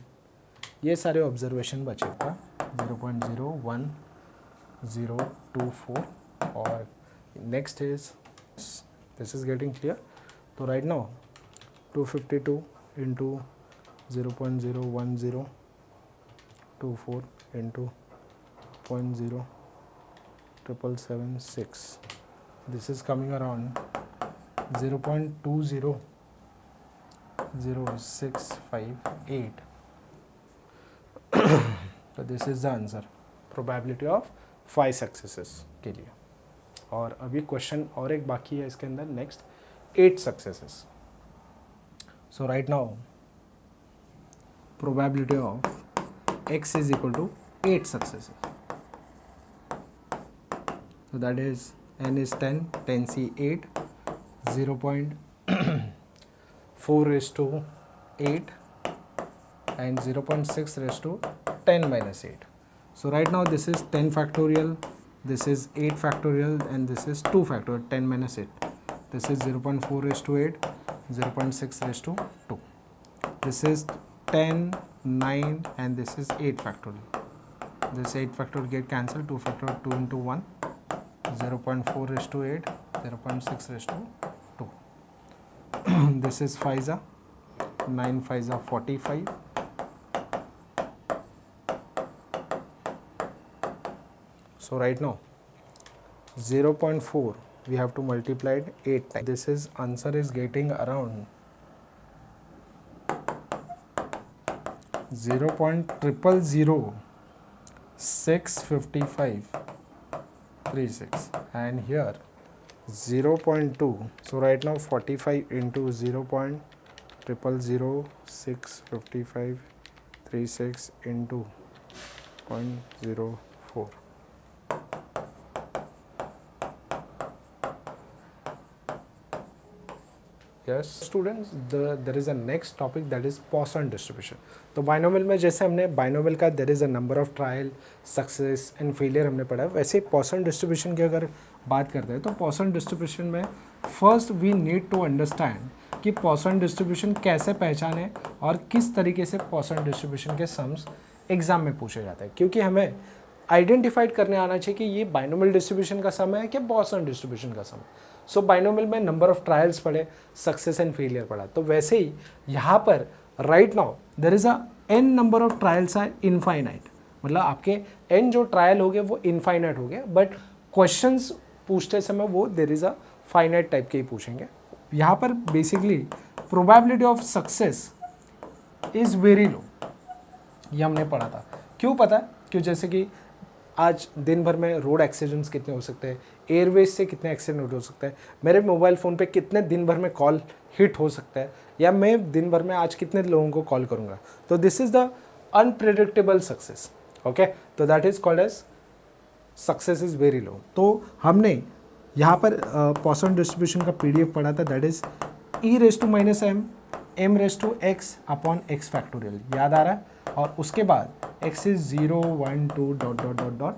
ये सारे ऑब्जर्वेशन बचेगा 0.01024 और next is this is getting clear. तो right now 252 into 0.01024 into 0.0776. This is coming around 0.200658. So this is the answer. Probability of 5 successes के लिए. और अभी क्वेश्चन और एक बाकी है इसके अंदर next 8 successes. So right now probability of x is equal to 8 successes. So that is n is 10, 10c 8, 0.4 raised to 8 and 0.6 raised to 10 minus 8. So right now this is 10 factorial, this is 8 factorial and this is 2 factorial, 10 minus 8. This is 0.4 raised to 8, 0.6 raised to 2. This is 10, 9 and this is 8 factorial. This 8 factorial get cancelled, 2 factorial 2 into 1, 0.4 raised to 8, 0.6 raised to 2. This is 5 are 9 5 are 45. So right now 0.4 we have to multiply it 8 times. This is answer is getting around 0.00065536 and here 0.2. So right now 45 into 0.00065536 into 0.04. Yes students, there is a next topic that is Poisson distribution. तो binomial में जैसे हमने binomial का there is a number of trial success and failure हमने पढ़ा है, वैसे पॉसन distribution की अगर बात करते हैं तो पॉसन डिस्ट्रीब्यूशन में first we need to understand कि पॉसन डिस्ट्रीब्यूशन कैसे पहचाने और किस तरीके से पॉसन डिस्ट्रीब्यूशन के सम्स एग्जाम में पूछे जाते हैं, क्योंकि हमें आइडेंटिफाइड करने आना चाहिए कि ये बाइनोमियल डिस्ट्रीब्यूशन का सम है कि पॉसन डिस्ट्रीब्यूशन का सम. सो बाइनोमियल में नंबर ऑफ ट्रायल्स पढ़े, सक्सेस एंड फेलियर पढ़ा, तो वैसे ही यहाँ पर right now there is a n number of trials are infinite, मतलब आपके n जो ट्रायल हो गए वो इनफाइनाइट हो गए, बट क्वेश्चंस पूछते समय वो there is a finite type के ही पूछेंगे. यहाँ पर basically probability of success is very low, ये हमने पढ़ा था. क्यों पता है? क्यों जैसे कि आज दिन भर में रोड एक्सीडेंट्स कितने हो सकते हैं, एयरवेज से कितने एक्सीडेंट हो सकते हैं, मेरे मोबाइल फ़ोन पे कितने दिन भर में कॉल हिट हो सकता है, या मैं दिन भर में आज कितने लोगों को कॉल करूँगा. तो this is the unpredictable success. Okay, तो that is called as success is very low. तो हमने यहाँ पर पॉसन डिस्ट्रीब्यूशन का PDF पढ़ा था, that is e⁻m m⁻x upon x factorial, याद आ रहा है. और उसके बाद x is 0 1 2 dot dot dot dot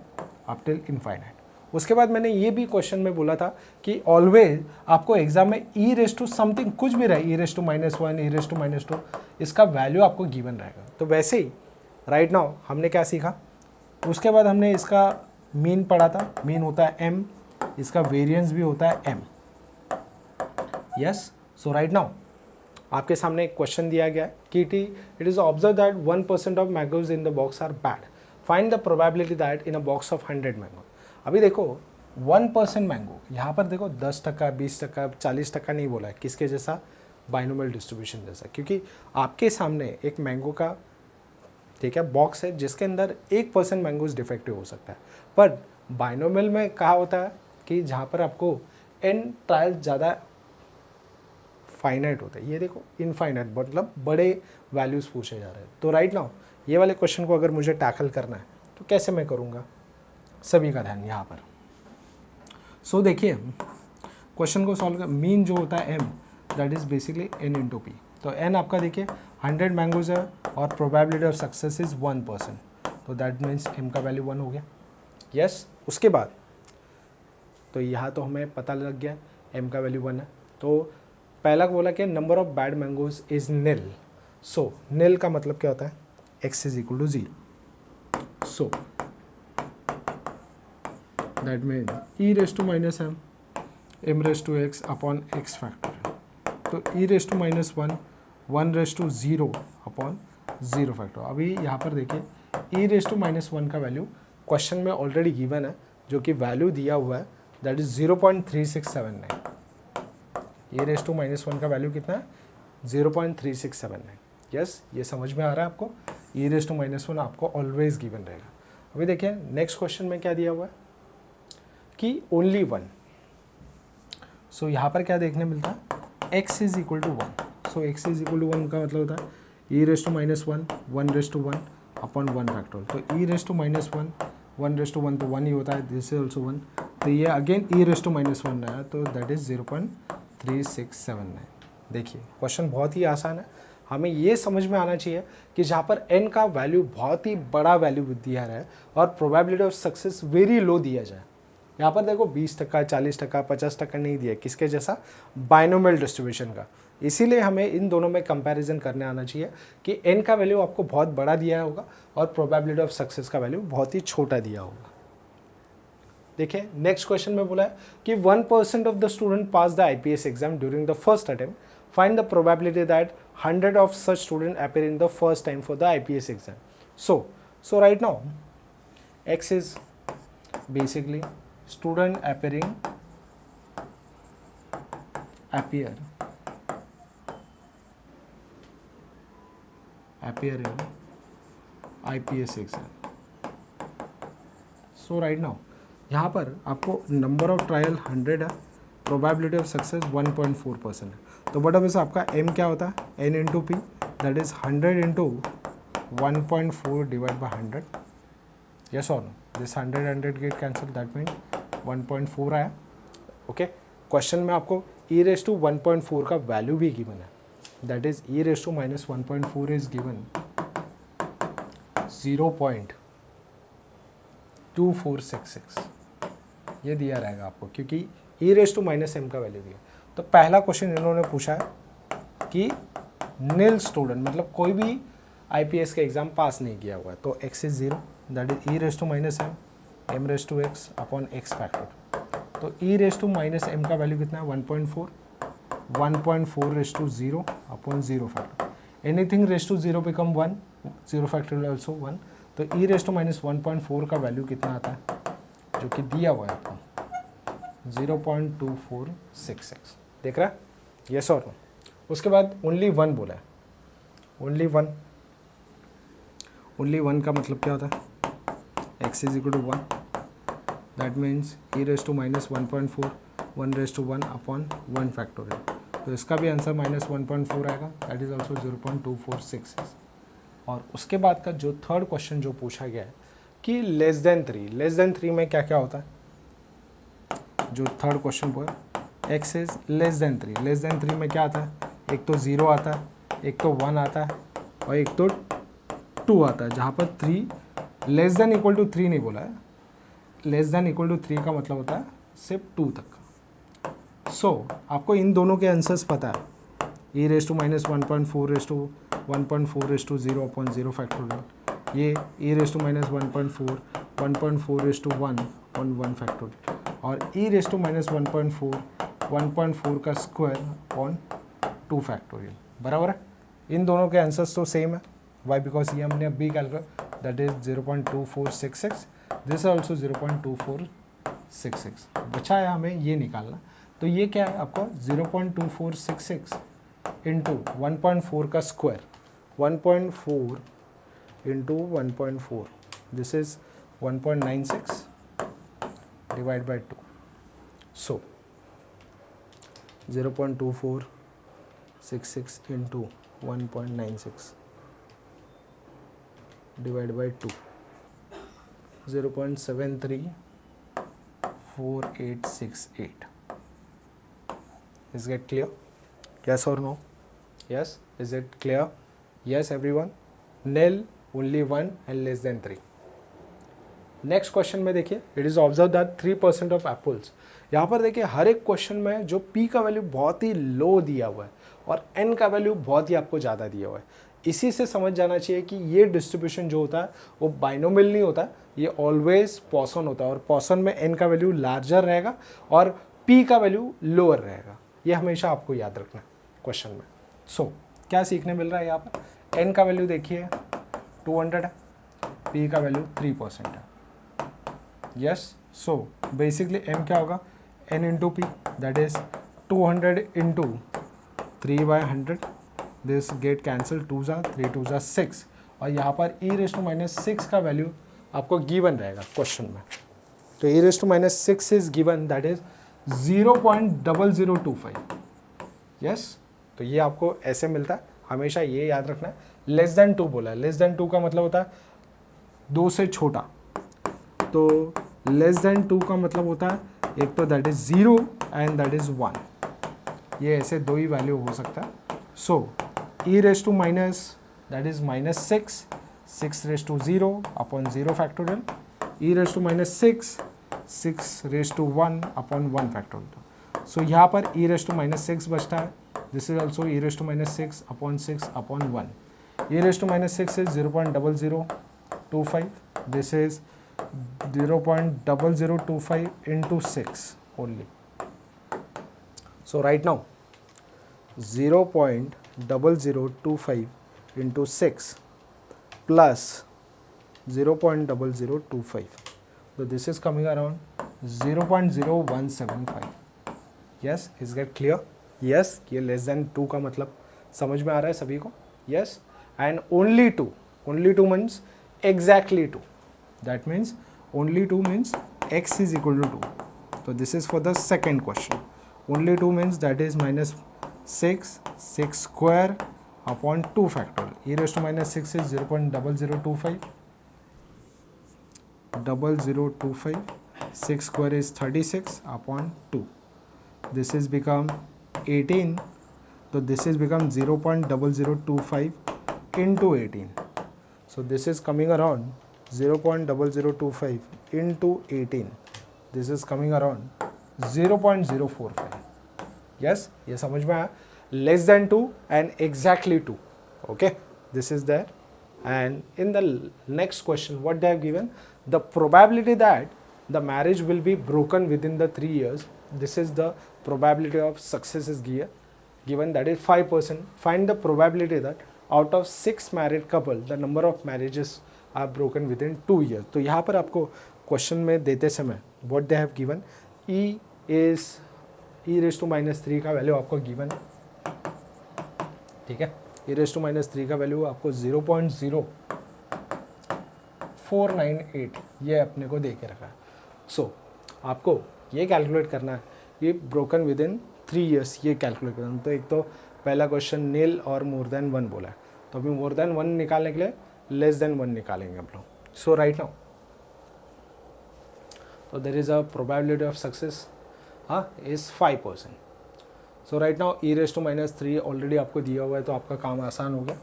up till infinite. उसके बाद मैंने ये भी क्वेश्चन में बोला था कि ऑलवेज आपको एग्जाम में e⁻ समथिंग कुछ भी रहे, e⁻1 e⁻2 इसका वैल्यू आपको गिवन रहेगा. तो वैसे ही राइट नाउ हमने क्या सीखा, उसके बाद हमने इसका मीन पढ़ा था. मीन होता है m इसका वेरिएंस भी होता है m। Yes, so right now आपके सामने एक क्वेश्चन दिया गया है कि it is observe that 1% of mangoes in the box are bad, find the probability that in a box of 100 mango. अभी देखो 1% मैंगो, यहाँ पर देखो 10%, 20%, 40% नहीं बोला है, किसके जैसा, बाइनोमियल डिस्ट्रीब्यूशन जैसा, क्योंकि आपके सामने एक मैंगो का ठीक है बॉक्स है जिसके अंदर 1% मैंगोज डिफेक्टिव हो सकता है, पर बाइनोमियल में कहा होता है कि जहाँ पर आपको n ट्रायल ज़्यादा फाइनाइट होता है, ये देखो इनफाइनाइट मतलब बड़े वैल्यूज़ पूछे जा रहे हैं। तो राइट नाउ ये वाले क्वेश्चन को अगर मुझे टैकल करना है तो कैसे मैं करूँगा, सभी का ध्यान यहाँ पर। सो देखिए क्वेश्चन को सॉल्व कर, मीन जो होता है m that is basically n into P. तो n आपका देखिए 100 मैंगोज है और प्रोबेबिलिटी ऑफ सक्सेस इज़ 1%, तो दैट मीन्स m का वैल्यू 1 हो गया। यस, उसके बाद तो यहाँ तो हमें पता लग गया m का वैल्यू 1 है। तो पहला बोला कि number of bad mangoes is nil. So nil का मतलब क्या होता है, x is equal to 0। So that mean e raise to minus m raise to x upon x factor. तो e raise to minus 1 raise to 0 upon 0 factor. अभी यहाँ पर देखिए e रेस टू माइनस 1 का वैल्यू क्वेश्चन में already given है, जो कि वैल्यू दिया हुआ है that is 0.3679। e raise to minus 1 का वैल्यू कितना है, 0.3679। यस, ये समझ में आ रहा है आपको, e रेस टू माइनस 1 आपको ऑलवेज गिवन रहेगा। अभी देखिए नेक्स्ट क्वेश्चन में क्या दिया हुआ है कि ओनली 1। सो यहाँ पर क्या देखने मिलता है, x is equal to 1। So x is equal to 1 का मतलब होता है e raise to minus 1 raise to 1 upon 1 factorial. तो e raise to minus 1 raise to 1 तो 1 ही होता है, दिस इज ऑल्सो 1। तो ये again e raise to minus 1 आया, तो दैट इज 0.3679। देखिए क्वेश्चन बहुत ही आसान है, हमें ये समझ में आना चाहिए कि जहाँ पर n का वैल्यू बहुत ही बड़ा वैल्यू दिया है और probability of success very low दिया जाए। यहाँ पर देखो 20%, 40%, 50% नहीं दिया, किसके जैसा, बाइनोमियल डिस्ट्रीब्यूशन का। इसीलिए हमें इन दोनों में कंपैरिजन करने आना चाहिए कि n का वैल्यू आपको बहुत बड़ा दिया होगा और प्रोबेबिलिटी ऑफ सक्सेस का वैल्यू बहुत ही छोटा दिया होगा। देखिए नेक्स्ट क्वेश्चन में बोला है कि 1% of the student pass the IPS exam during the first attempt, find the probability that 100 of such student appear in the first time for the IPS exam. So right now x is basically student appear in IPS exam. So right now यहाँ पर आपको number of trial 100 है, probability of success 1.4% है। तो but अब इस आपका m क्या होता है, n इंटू पी, that is 100 into 1.4 divide by 100। Yes और no, this 100 get cancel, that mean 1.4 आया। ओके, क्वेश्चन में आपको e रेस टू 1.4 का वैल्यू भी गिवन है, that is e raise to minus 1.4 is given 0.2466, ये दिया रहेगा आपको, क्योंकि e raise to minus m का वैल्यू दिया। तो पहला क्वेश्चन इन्होंने पूछा है कि नील स्टूडेंट मतलब कोई भी IPS का एग्जाम पास नहीं किया हुआ है, तो x is 0, that is e raise to minus m raise to x upon x factor. तो e raise to minus m का वैल्यू कितना है, 1.4 raise to 0 upon 0 factor. Anything raise to 0 become 1, 0 factor also 1। तो e raise to minus 1.4 का value कितना आता है, जो कि दिया हुआ है आपको 0.2466। देख रहा है, यस और नो। उसके बाद ओनली 1 बोला है, ओनली 1 का मतलब क्या होता है, x is equal to 1, that means e raise to minus 1.4 1 raise to 1 upon 1 factorial. तो इसका भी आंसर माइनस 1.4 आएगा, दैट इज ऑल्सो 0.2466। और उसके बाद का जो थर्ड क्वेश्चन जो पूछा गया है कि लेस देन 3 में क्या क्या होता है, जो थर्ड क्वेश्चन पर x इज लेस देन 3 में क्या आता है, एक तो 0 आता है, एक तो 1 आता है और एक तो 2 आता है। जहाँ पर 3 लेस देन इक्वल टू 3 नहीं बोला है, लेस देन इक्वल टू 3 का मतलब होता है सिर्फ 2 तक। सो आपको इन दोनों के आंसर्स पता है, e raise to minus 1.4 raise to 0 upon 0 factorial, ये e raise to minus 1.4 raise to 1 upon 1 factorial. और e रेस टू माइनस 1.4 का स्क्वायर ऑन 2 फैक्टोरियल, बराबर है। इन दोनों के आंसर्स तो सेम है, वाई बिकॉज ये हमने अभी calculate, that is 0.2466, this also 0.2466। बचा है हमें ये निकालना, तो ये क्या है आपका 0.2466 इंटू 1.4 का square, 1.4 into 1.4, this is 1.96 divide by 2, so 0.2466 into 1.96 divide by 2, 0.734868. Is it clear? Yes or no? Yes. Is it clear? Yes everyone. Nil, only 1 and less than 3. Next question में देखिए, it is observe that 3% of apples. यहाँ पर देखिए हर एक question में जो p का value बहुत ही लो दिया हुआ है और n का वैल्यू बहुत ही आपको ज़्यादा दिया हुआ है। इसी से समझ जाना चाहिए कि ये डिस्ट्रीब्यूशन जो होता है वो बाइनोमियल नहीं होता, ये ऑलवेज पॉसन होता है और पॉसन में n का वैल्यू लार्जर रहेगा और p का वैल्यू लोअर रहेगा। ये हमेशा आपको याद रखना है क्वेश्चन में। सो क्या सीखने मिल रहा है यहाँ पर, n का वैल्यू देखिए 200 है, p का वैल्यू 3% है। यस, सो बेसिकली m क्या होगा, n इंटू पी, that is 200 into 3/100, this get cancel, 2 जा 3 2 जा 6, और यहाँ पर e रेस टू माइनस 6 का वैल्यू आपको गिवन रहेगा क्वेश्चन में। तो e raise to minus 6 is given, that is 0.0025। Yes, तो ये आपको ऐसे मिलता है, हमेशा ये याद रखना है। लेस देन 2 बोला है, लेस देन 2 का मतलब होता है 2 से छोटा, तो लेस देन 2 का मतलब होता है एक तो that is 0 and that is 1, ये ऐसे दो ही वैल्यू हो सकता है। So e raise to minus that is -6 raise to 0 upon 0 factorial, e raise to minus 6 raise to 1 upon 1 factorial. So यहाँ पर e रेस टू माइनस 6 बचता है, this is also e raise to minus 6 upon 1, e raise to minus 6 is 0.0025, this is 0.0025 into 6 only. So right now 0.0025 into 6 plus 0.0025. So this is coming around 0.0175. Yes, is that clear? Yes, ये less than 2 का मतलब समझ में आ रहा है सभी को? Yes, and only 2 means exactly 2. That means only 2 means x is equal to 2. So this is for the second question. Only 2 means that is minus 6 square upon 2 factorial. E raised to minus 6 is 0.0025. 6 square is 36 upon 2. This is become 18. So this is become 0.0025 into 18. So this is coming around 0.0025 into 18. This is coming around 0.045. Yes, ये समझ में आया, less than 2 and exactly 2. Okay, this is there. And in the next question, what they have given, the probability that the marriage will be broken within the 3 years, this is the probability of success is given, that is 5%. Find the probability that out of 6 married couple, the number of marriages are broken within 2 years. तो यहाँ पर आपको question में देते समय what they have given, e raised to minus 3 का value आपको given है, ठीक है। e raised to minus 3 का वैल्यू आपको 0.0498 ये अपने को दे के रखा है। सो आपको ये कैलकुलेट करना है, ये ब्रोकन विद इन 3 ईयर्स ये कैलकुलेट करना है। तो एक तो पहला क्वेश्चन नील और मोर देन 1 बोला है, तो अभी मोर देन 1 निकालने के लिए लेस देन 1 निकालेंगे हम लोग। सो राइट नाउ तो there is a probability of success is 5%. So right now e raise to minus 3 already आपको दिया हुआ है, तो आपका काम आसान हो गया।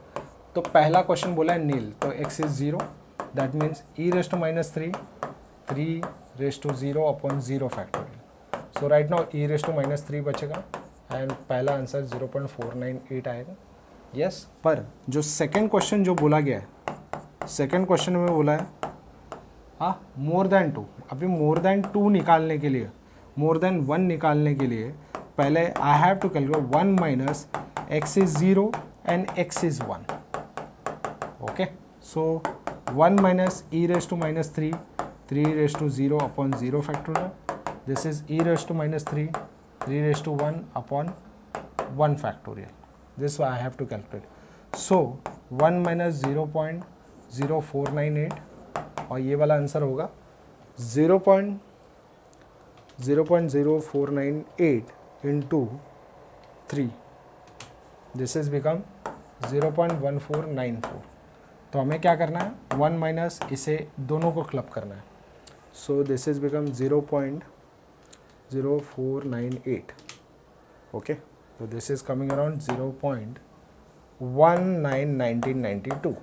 तो पहला क्वेश्चन बोला है नील, तो x is 0, that means e raise to minus 3 raise to 0 upon 0 factorial. So right now e raise to minus 3 बचेगा एंड पहला आंसर 0.498 आएगा। यस, पर जो सेकेंड क्वेश्चन जो बोला गया है, सेकेंड क्वेश्चन में बोला है मोर देन 2। अभी मोर देन 2 निकालने के लिए मोर देन 1 निकालने के लिए पहले I have to calculate 1 minus x is 0 and x is 1. Okay, so 1 minus e raise to minus 3 raise to 0 upon 0 factorial. This is e raise to minus 3 raise to 1 upon 1 factorial. This I have to calculate. So 1 minus 0.0498 और ये वाला answer होगा 0.0498 into 3. This is become 0.1494. तो हमें क्या करना है, 1 minus इसे दोनों को क्लब करना है. So this is become 0.0498. Okay, so this is coming around 0.191992.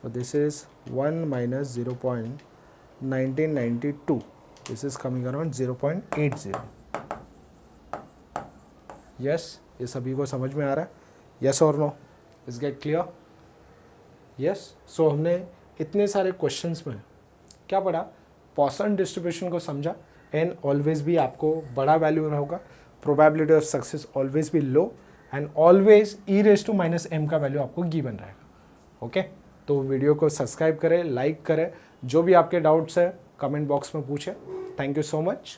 So this is 1 minus 0.1992. This is coming around 0.80. Yes, ये सभी को समझ में आ रहा है? Yes or no? Is get clear? Yes. So हमने इतने सारे क्वेश्चंस में क्या पढ़ा? पॉइसन डिस्ट्रीब्यूशन को समझा. एंड ऑलवेज भी आपको बड़ा वैल्यू होगा. प्रोबेबिलिटी ऑफ सक्सेस ऑलवेज भी low and always e raise to minus m का वैल्यू आपको गिवन रहेगा. ओके, तो वीडियो को सब्सक्राइब करें, लाइक करें, जो भी आपके डाउट्स है कमेंट बॉक्स में पूछें. Thank you so much.